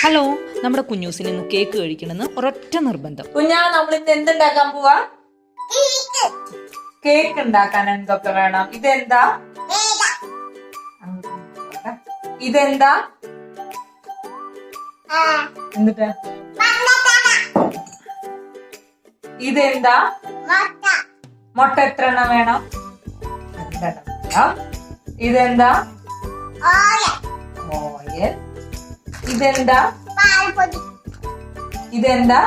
Hello, നമ്മുടെ കുഞ്ഞൂസിന് ഇന്ന് cake കഴിക്കണമെന്ന് ഒരൊറ്റ നിർബന്ധം. കുഞ്ഞാ, നമ്മൾ ഇന്ന് എന്തുണ്ടാക്കാൻ പോവാ? കേക്ക് ഉണ്ടാക്കാൻ എന്തൊക്കെ വേണം? ഇതെന്താ? ഇതെന്താ? എന്നിട്ട് ഇതെന്താ? മുട്ട എത്ര എണ്ണം വേണം? ഇതെന്താ? ഓയിൽ. ഇതെന്താ? ഇതെന്താ?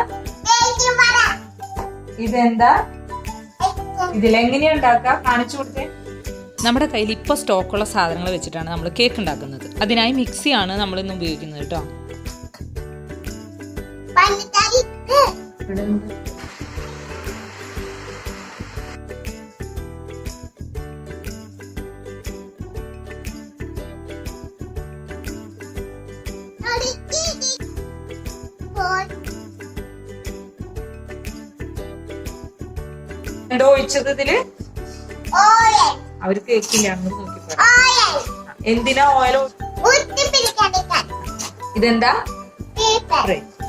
ഇതെന്താ? ഇതിലെങ്ങനെയാ ഉണ്ടാക്കുക? കാണിച്ചു കൊടുത്തേ. നമ്മുടെ കയ്യിൽ ഇപ്പോൾ സ്റ്റോക്കുള്ള സാധനങ്ങൾ വെച്ചിട്ടാണ് നമ്മൾ കേക്ക് ഉണ്ടാക്കുന്നത്. അതിനായി മിക്സിയാണ് നമ്മൾ ഇന്ന് ഉപയോഗിക്കുന്നത് കേട്ടോ. എന്തോ ഒഴിച്ചത് ഇതില്? അവര് കേക്കില്ല, നോക്കി. എന്തിനാ ഓയിൽ? ഇതെന്താ?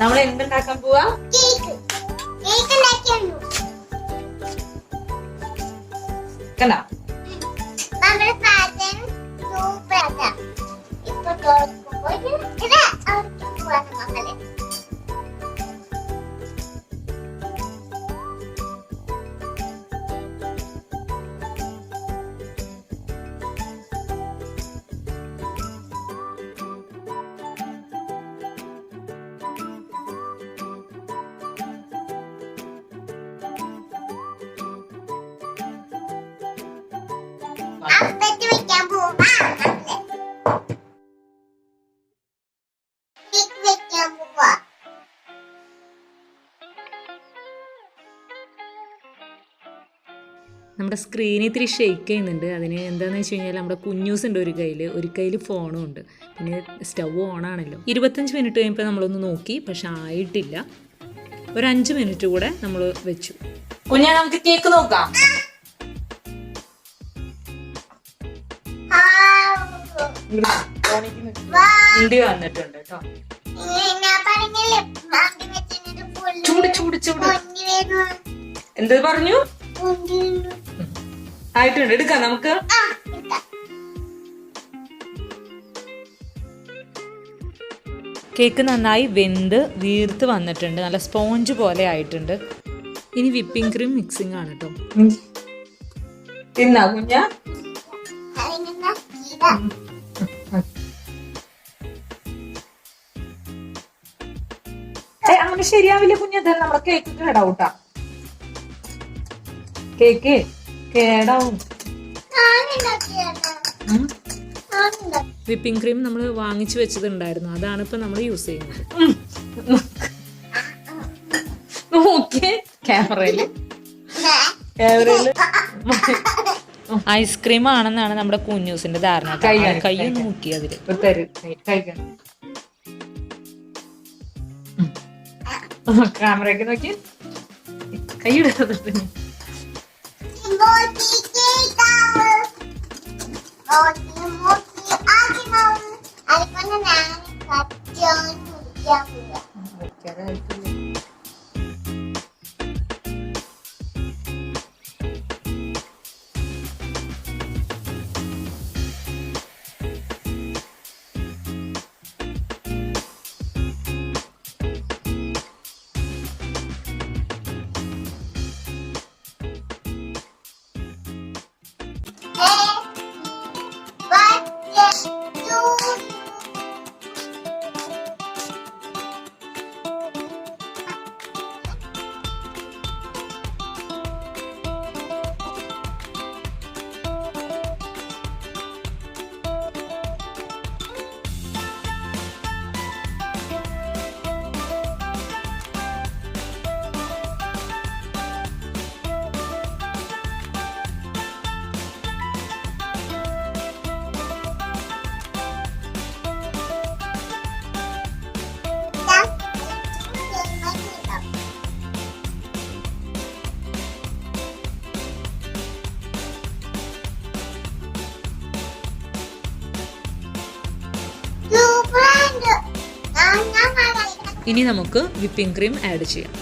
നമ്മൾ എന്തുണ്ടാക്കാൻ പോവാ? കണ്ടാ? നമ്മുടെ സ്ക്രീൻ ഇത്തിരി ഷെയ്ക്ക് ചെയ്യുന്നുണ്ട്. അതിന് എന്താണെന്ന് വെച്ച് കഴിഞ്ഞാൽ നമ്മുടെ കുഞ്ഞൂസ് ഉണ്ട് ഒരു കയ്യിൽ ഫോണും ഉണ്ട്. പിന്നെ സ്റ്റവ് ഓണാണല്ലോ. 25 മിനിറ്റ് കഴിയുമ്പോൾ നമ്മളൊന്ന് നോക്കി, പക്ഷെ ആയിട്ടില്ല. ഒരു 5 മിനിറ്റ് കൂടെ നമ്മൾ വെച്ചു. കുഞ്ഞാ, നമുക്ക് കേക്ക് നോക്കാം. ഇണ്ടി വന്നിട്ടുണ്ട് കേട്ടോ. ചൂട് ചൂട് ചൂട്. എന്ത് പറഞ്ഞു? ആയിട്ടുണ്ട്. എടുക്കാം നമുക്ക്. കേക്ക് നന്നായി വെന്ത് വീർത്ത് വന്നിട്ടുണ്ട്. നല്ല സ്പോഞ്ച് പോലെ ആയിട്ടുണ്ട്. ഇനി വിപ്പിംഗ് ക്രീം മിക്സിംഗ് ആണ് കേട്ടോ. തിന്നാ കുഞ്ഞാ? അങ്ങനെ ശരിയാവില്ല കുഞ്ഞത്. നമ്മുടെ കേക്ക് കേടാവൂട്ടാ. കേക്ക് കേടാവും. വിപ്പിംഗ് ക്രീം നമ്മൾ വാങ്ങിച്ചു വെച്ചതുണ്ടായിരുന്നു, അതാണ് ഇപ്പൊ നമ്മൾ യൂസ് ചെയ്യുന്നത്. നോക്കിയേ ക്യാമറയില്. ഐസ്ക്രീം ആണെന്നാണ് നമ്മുടെ കുഞ്ഞൂസിന്റെ ധാരണ. കൈയൊന്ന് മുക്കി അതില്. ക്യാമറയ്ക്ക് നോക്കി കൈയിടുന്നത്. ഇനി നമുക്ക് വിപ്പിംഗ് ക്രീം ആഡ് ചെയ്യാം.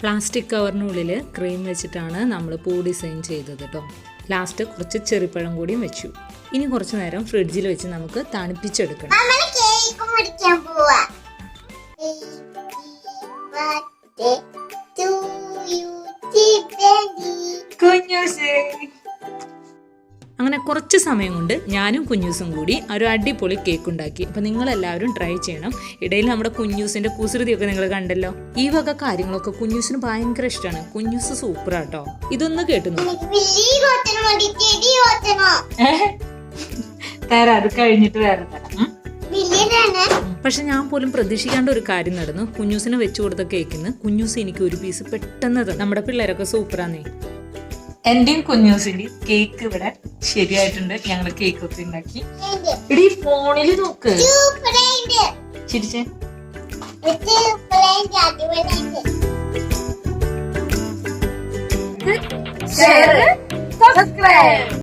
പ്ലാസ്റ്റിക് കവറിനുള്ളിൽ ക്രീം വെച്ചിട്ടാണ് നമ്മൾ പൂ ഡിസൈൻ ചെയ്തത് കേട്ടോ. ലാസ്റ്റ് കുറച്ച് ചെറിപ്പഴം കൂടിയും വെച്ചു. ഇനി കുറച്ച് നേരം ഫ്രിഡ്ജിൽ വെച്ച് നമുക്ക് തണുപ്പിച്ചെടുക്കണം. അങ്ങനെ കുറച്ച് സമയം കൊണ്ട് ഞാനും കുഞ്ഞൂസും കൂടി ഒരു അടിപൊളി കേക്ക് ഉണ്ടാക്കി. അപ്പം നിങ്ങളെല്ലാവരും ട്രൈ ചെയ്യണം. ഇടയിൽ നമ്മുടെ കുഞ്ഞൂസിൻ്റെ കുസൃതിയൊക്കെ നിങ്ങൾ കണ്ടല്ലോ. ഈ വക കാര്യങ്ങളൊക്കെ കുഞ്ഞൂസിന് ഭയങ്കര ഇഷ്ടമാണ്. കുഞ്ഞൂസ് സൂപ്പറാട്ടോ. ഇതൊന്ന് കേട്ടുന്നു. തരാം, അത് കഴിഞ്ഞിട്ട് വേറെ തരാം. പക്ഷെ ഞാൻ പോലും പ്രതീക്ഷിക്കാണ്ട ഒരു കാര്യം നടന്നു. കുഞ്ഞൂസിന് വെച്ചു കൊടുത്ത കേക്കിന്ന് കുഞ്ഞൂസ് എനിക്ക് ഒരു പീസ് പെട്ടെന്ന് തന്നു. നമ്മുടെ പിള്ളേരൊക്കെ സൂപ്പറാന്നേ. എന്റെയും കുഞ്ഞൂസിന്റെയും കേക്ക് ഇവിടെ ശരിയായിട്ടുണ്ട്. ഞങ്ങള് കേക്ക് ഒക്കെ ഉണ്ടാക്കി. ഇടി ഫോണിൽ നോക്ക്, ചിരിച്ചേ. സബ്സ്ക്രൈബ്.